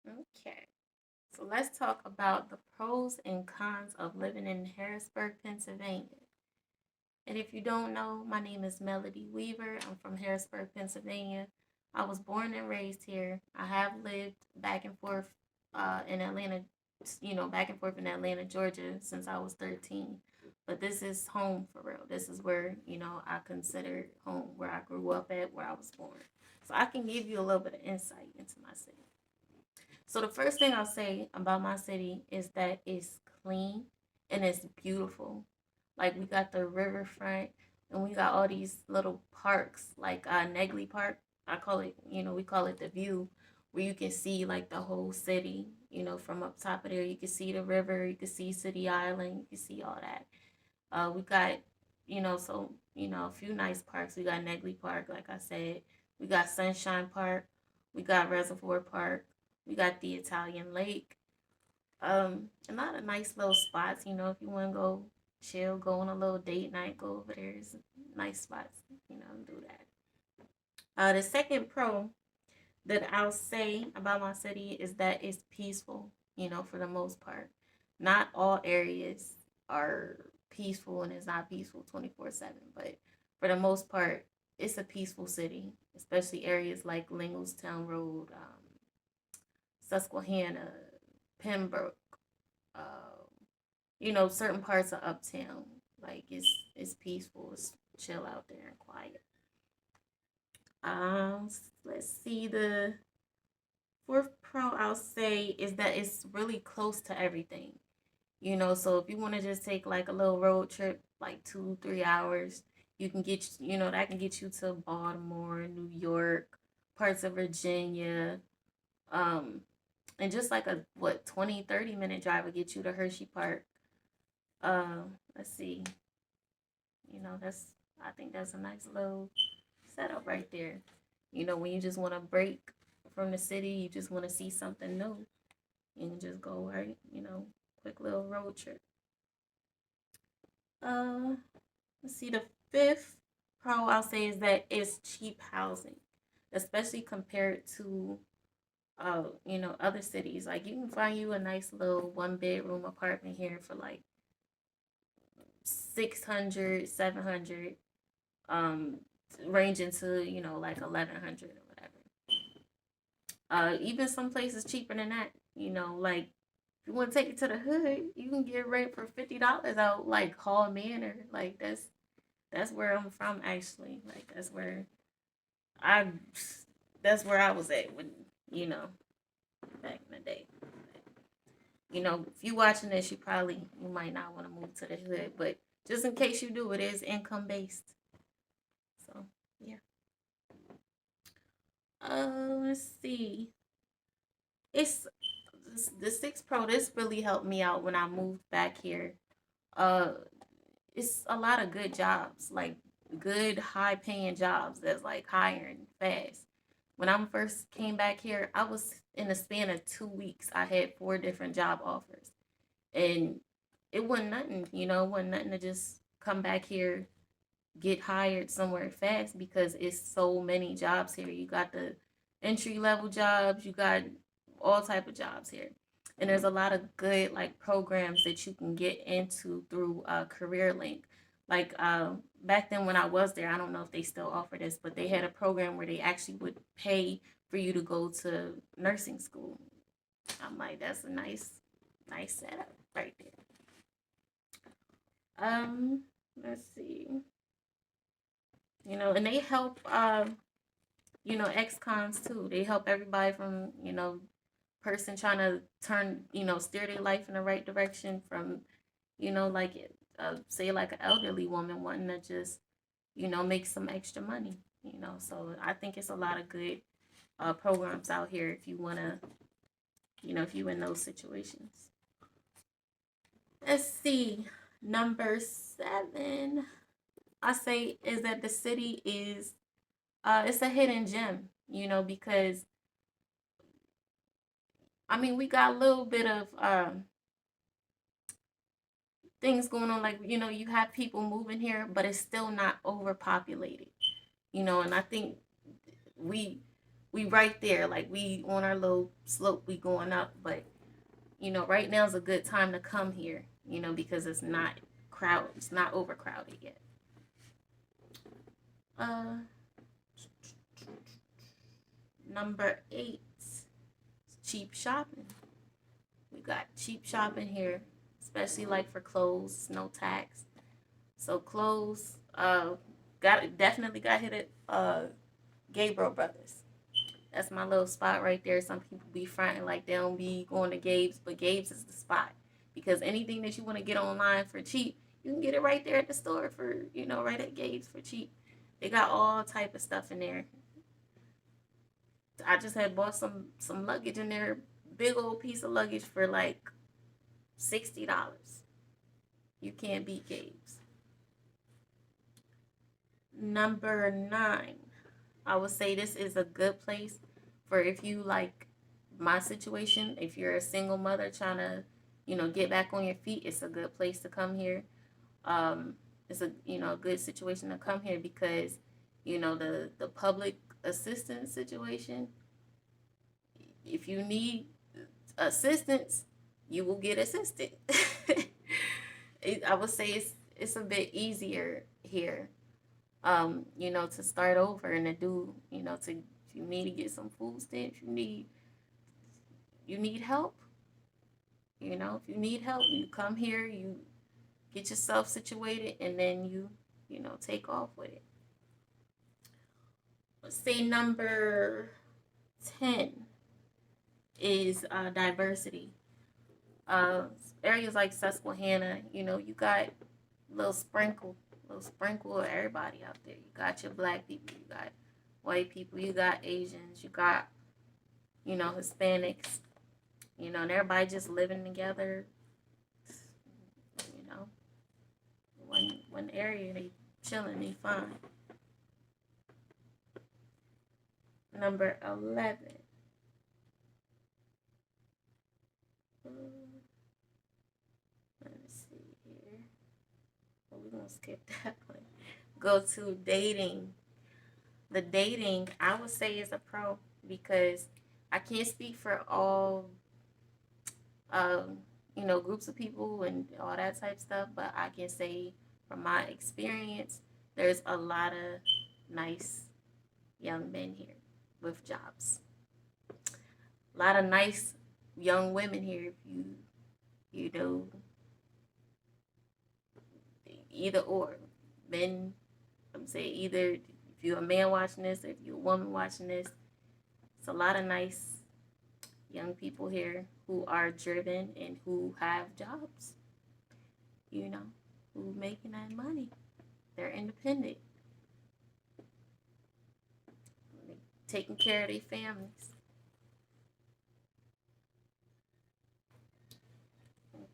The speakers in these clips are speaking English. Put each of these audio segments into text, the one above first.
Okay. So let's talk about the pros and cons of living in Harrisburg, Pennsylvania. And if you don't know, my name is Melody Weaver. I'm from Harrisburg, Pennsylvania. I was born and raised here. I have lived back and forth in Atlanta, back and forth in Atlanta, Georgia since I was 13. But this is home for real. This is where, I consider home, where I grew up at, where I was born. So I can give you a little bit of insight into my city. So the first thing I'll say about my city is that it's clean and it's beautiful. Like we got the riverfront and we got all these little parks like Negley Park. I call it, we call it the view where you can see like the whole city, from up top of there. You can see the river, you can see City Island, you can see all that. We got, a few nice parks. We got Negley Park, like I said. We got Sunshine Park. We got Reservoir Park. We got the Italian Lake. A lot of nice little spots. If you want to go chill, go on a little date night, go over there. It's nice spots. Do that. The second pro that I'll say about my city is that it's peaceful. For the most part, not all areas are peaceful, and it's not peaceful 24/7. But for the most part, it's a peaceful city, especially areas like Linglestown Road, Susquehanna, Pembroke, uh, certain parts of uptown. Like it's peaceful, it's chill out there and quiet. Let's see. The fourth pro I'll say is that it's really close to everything. So if you want to just take like a little road trip, like 2, 3 hours, you can get that can get you to Baltimore, New York, parts of Virginia, um, and just like a 20, 30 minute drive will get you to Hershey Park. Let's see. That's I think that's a nice little setup right there. When you just want to break from the city, you just want to see something new, you can just go right. Quick little road trip. Uh, let's see. The fifth pro I'll say is that it's cheap housing, especially compared to other cities. Like you can find you a nice little 1 bedroom apartment here for like 600, 700, um, ranging to, like 1100 or whatever. Even some places cheaper than that, like if you want to take it to the hood, you can get rent for $50 out like Hall Manor. Like that's where I'm from actually. Like I that's where I was at when, you know, back in the day. If you watching this, you might not want to move to the hood, but just in case you do, it is income based. So yeah. Let's see. It's the Six Pro. This really helped me out when I moved back here. Uh, it's a lot of good jobs, like good high paying jobs that's like hiring fast. When I first came back here, I was in the span of 2 weeks. I had 4 different job offers, and it wasn't nothing. It wasn't nothing to just come back here, get hired somewhere fast because it's so many jobs here. You got the entry level jobs, you got all type of jobs here. And there's a lot of good like programs that you can get into through Career Link. Like back then when I was there, I don't know if they still offer this, but they had a program where they actually would pay for you to go to nursing school. I'm like, that's a nice setup right there. Let's see. And they help ex-cons too. They help everybody from, person trying to turn, steer their life in the right direction from, like say like an elderly woman wanting to just, make some extra money, So I think it's a lot of good programs out here if you wanna, if you in those situations. Let's see. Number 7, I say is that the city is it's a hidden gem, because I mean we got a little bit of things going on, like you have people moving here, but it's still not overpopulated, and I think we we right there, like we on our little slope, we going up. But right now is a good time to come here, because it's not crowded, it's not overcrowded yet. Uh, Number 8, cheap shopping. We got cheap shopping here, especially like for clothes, no tax. So clothes, definitely got hit at Gabriel Brothers. That's my little spot right there. Some people be fronting like they don't be going to Gabe's, but Gabe's is the spot, because anything that you want to get online for cheap, you can get it right there at the store for, right at Gabe's for cheap. They got all type of stuff in there. I just had bought some luggage in there, big old piece of luggage for like $60. You can't beat Gabe's. Number 9, I would say this is a good place for, if you like my situation, if you're a single mother trying to, get back on your feet, it's a good place to come here. It's a good situation to come here because, the public assistance situation. If you need assistance, you will get assisted. I would say it's a bit easier here, to start over and to do, if you need to get some food stamps, you need help. If you need help, you come here, you get yourself situated, and then you take off with it. Let's say number 10 is diversity. Areas like Susquehanna, you got a little sprinkle of everybody out there. You got your black people, you got white people, you got Asians, you got, Hispanics, and everybody just living together. One area, they chilling, they fine. Number 11. Let me see here. We're gonna skip that one. Go to dating. The dating, I would say, is a pro, because I can't speak for all, groups of people and all that type stuff, but I can say from my experience, there's a lot of nice young men here with jobs. A lot of nice young women here, if you know, either or. Men, I'm saying, either if you're a man watching this, or if you're a woman watching this, it's a lot of nice young people here who are driven and who have jobs, who making that money. They're independent, taking care of their families.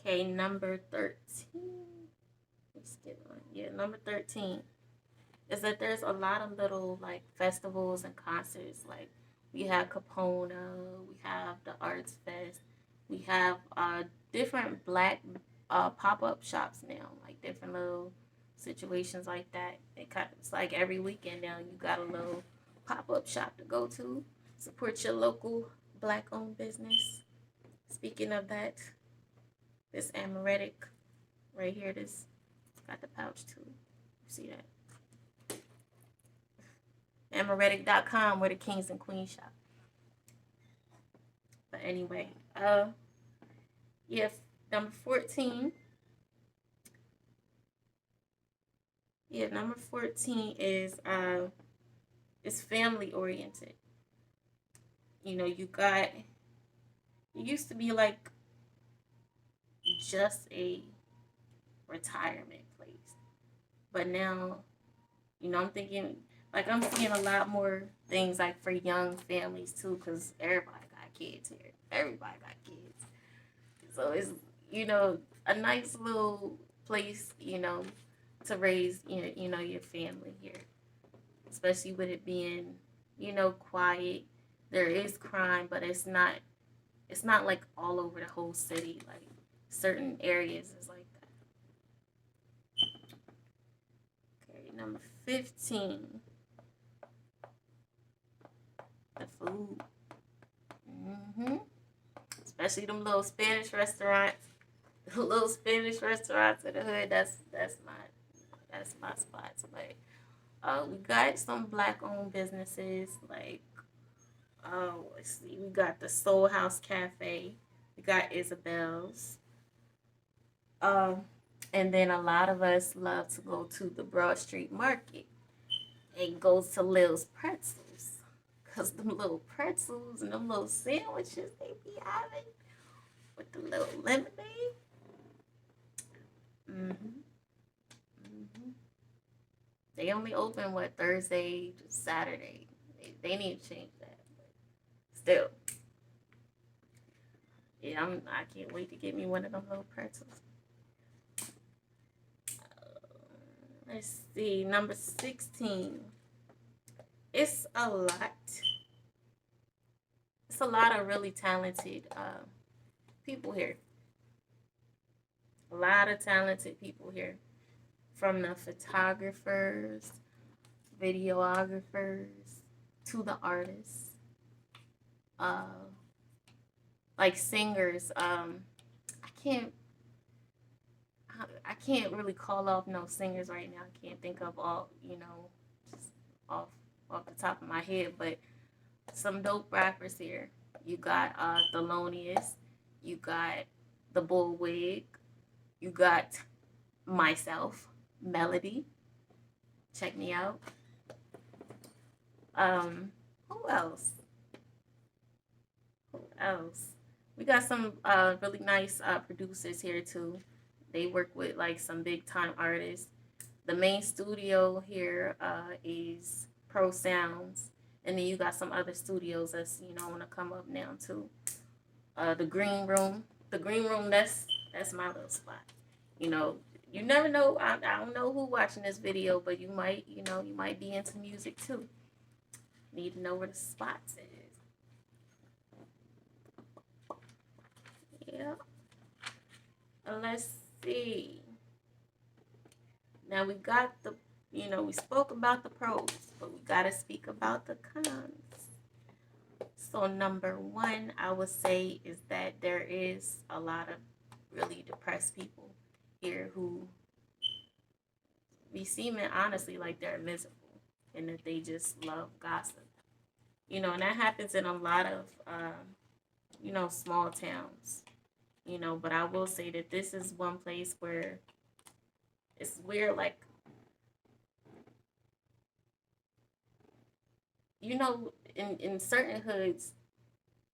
Okay, number 13. Let's get on. Yeah, number 13 is that there's a lot of little like festivals and concerts. Like we have Capona, we have the Arts Fest, we have different black pop-up shops now, like different little situations like that. It's like every weekend now you got a little pop-up shop to go to. Support your local black-owned business. Speaking of that, this amaretic right here, this got the pouch too. You see that? Amaretic.com, where the kings and queens shop. But anyway, yeah, number 14. Yeah, number 14 is it's family oriented. You got, it used to be like just a retirement place, but now, I'm thinking, like, I'm seeing a lot more things like for young families too, because everybody got kids here. Everybody got kids. So it's, a nice little place, to raise, your family here. Especially with it being, quiet. There is crime, but it's not like all over the whole city. Like certain areas is like that. Okay, number 15. The food. Mm-hmm. Especially them little Spanish restaurants. Little Spanish restaurants in the hood. That's my spots. But we got some black owned businesses like let's see, we got the Soul House Cafe, we got Isabel's, um, and then a lot of us love to go to the Broad Street Market and go to Lil's Pretzels, cause them little pretzels and them little sandwiches they be having with the little lemonade. Mm-hmm. Mm-hmm. They only open what Thursday to Saturday. They need to change that. But still, yeah, I can't wait to get me one of them little pretzels. Let's see, number 16. It's a lot. It's a lot of really talented people here. A lot of talented people here, from the photographers, videographers, to the artists, uh, like singers. I can't I can't really call off no singers right now. I can't think of all, just off off the top of my head, but some dope rappers here. You got Thelonious, you got the Bullwig, you got myself, Melody. Check me out. Who else? Who else? We got some really nice producers here too. They work with like some big time artists. The main studio here is Pro Sounds, and then you got some other studios that's want to come up now too. The Green Room, that's my little spot. You know, you never know. I don't know who watching this video, but you might be into music too. Need to know where the spots is. Yeah. Let's see. Now we got we spoke about the pros, but we got to speak about the cons. So number one, I would say is that there is a lot of really depressed people here who be seeming honestly like they're miserable and that they just love gossip. And that happens in a lot of small towns. But I will say that this is one place where it's weird, like, in certain hoods,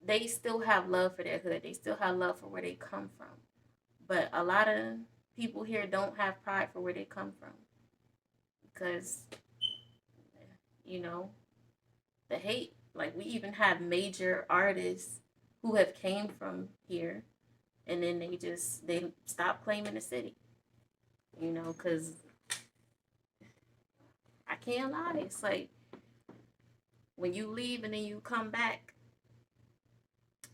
they still have love for their hood. They still have love for where they come from. But a lot of people here don't have pride for where they come from because, you know, the hate. Like, we even have major artists who have came from here, and then they stop claiming the city. Because I can't lie. It's like when you leave and then you come back,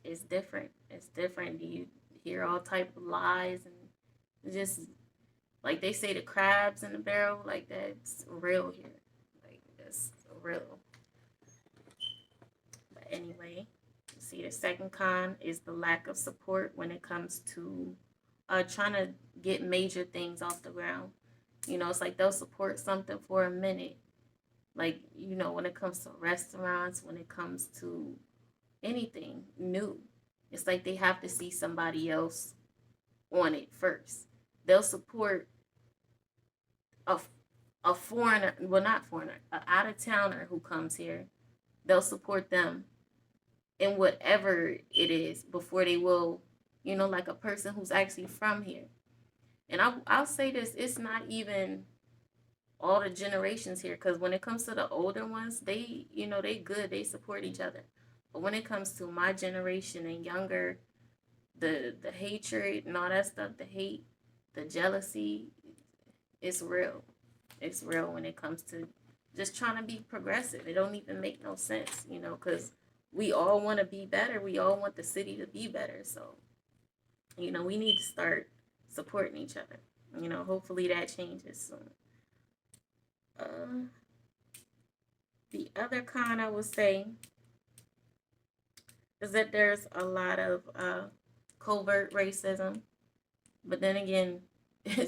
it's different. It's different. You hear all type of lies and just like they say the crabs in the barrel, like that's real here. Like that's real. But anyway, see the second con is the lack of support when it comes to trying to get major things off the ground. It's like they'll support something for a minute. Like, when it comes to restaurants, when it comes to anything new, it's like they have to see somebody else on it first. They'll support a, a foreigner, well, not foreigner, an out of towner who comes here. They'll support them in whatever it is before they will, like a person who's actually from here. And I'll say this, it's not even all the generations here, because when it comes to the older ones, they good, they support each other. But when it comes to my generation and younger, the hatred and all that stuff, the hate, the jealousy, it's real. It's real when it comes to just trying to be progressive. It don't even make no sense, because we all want to be better. We all want the city to be better. So, we need to start supporting each other. Hopefully that changes soon. The other con I would say is that there's a lot of covert racism, but then again,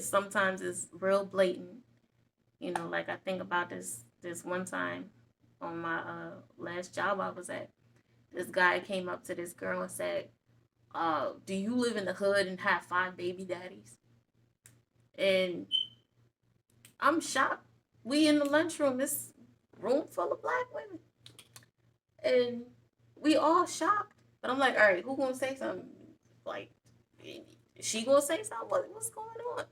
sometimes it's real blatant. You know, like I think about this one time on my last job I was at. This guy came up to this girl and said, do you live in the hood and have 5 baby daddies? And I'm shocked. We in the lunchroom, this room full of black women. And we all shocked. But I'm like, all right, who gonna say something? Like, she gonna say something? What's going on?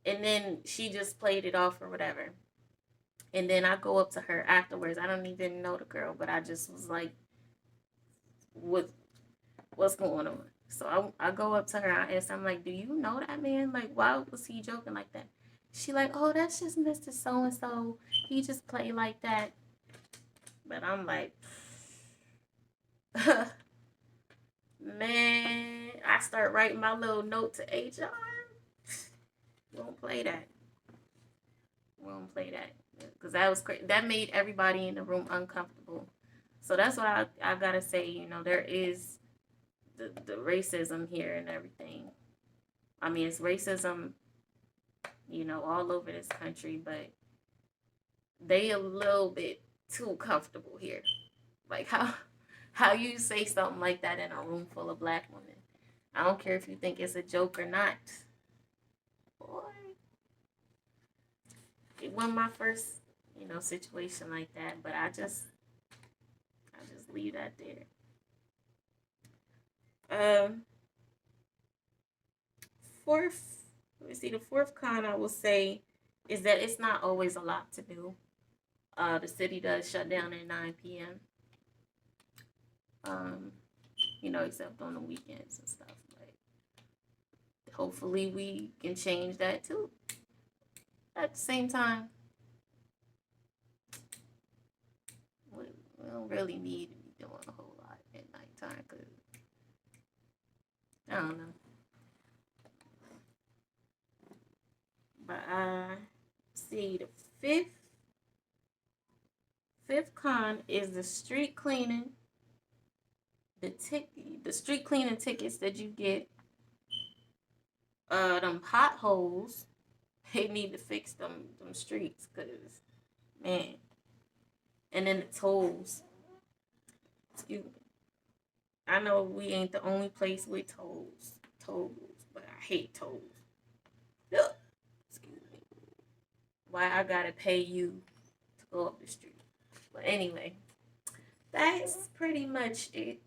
And then she just played it off or whatever. And then I go up to her afterwards. I don't even know the girl, but I just was like, what what's going on? So I go up to her. I ask, I'm like, do you know that man? Like, why was he joking like that? She like, oh, that's just Mr. So and so. He just played like that. But I'm like, man, I start writing my little note to HR. We don't play that. We don't play that because that was crazy. That made everybody in the room uncomfortable. So that's what I gotta say. You know, there is the racism here and everything. I mean, it's racism, you know, all over this country, but they a little bit too comfortable here. Like how you say something like that in a room full of black women. I don't care if you think it's a joke or not. Boy, it wasn't my first, you know, situation like that, but I just leave that there. Um, fourth, let me see. The fourth con I will say is that it's not always a lot to do. The city does shut down at 9 p.m. Um, you know, except on the weekends and stuff. But hopefully, we can change that too. At the same time, we don't really need to be doing a whole lot at nighttime because I don't know. But see, the fifth con is the street cleaning. The street cleaning tickets that you get. Them potholes. They need to fix them streets, cause man. And then the tolls. Excuse me. I know we ain't the only place with tolls, but I hate tolls. Ugh. Excuse me. Why I gotta pay you to go up the street? But anyway, that's pretty much it.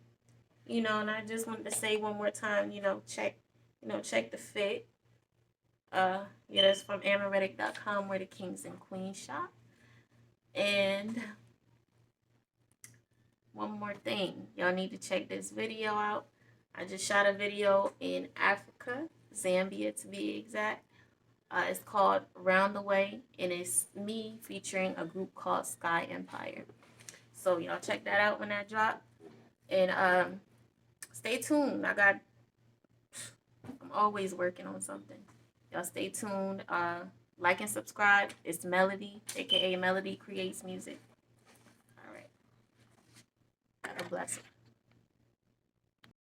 You know, and I just wanted to say one more time, check the fit. Yeah, that's from amaretic.com where the kings and queens shop. And one more thing, y'all need to check this video out. I just shot a video in Africa, Zambia to be exact. It's called Round the Way, and it's me featuring a group called Sky Empire. So y'all check that out when that drop. And stay tuned. I'm always working on something. Y'all stay tuned. Like and subscribe. It's Melody, aka Melody Creates Music. All right. God bless.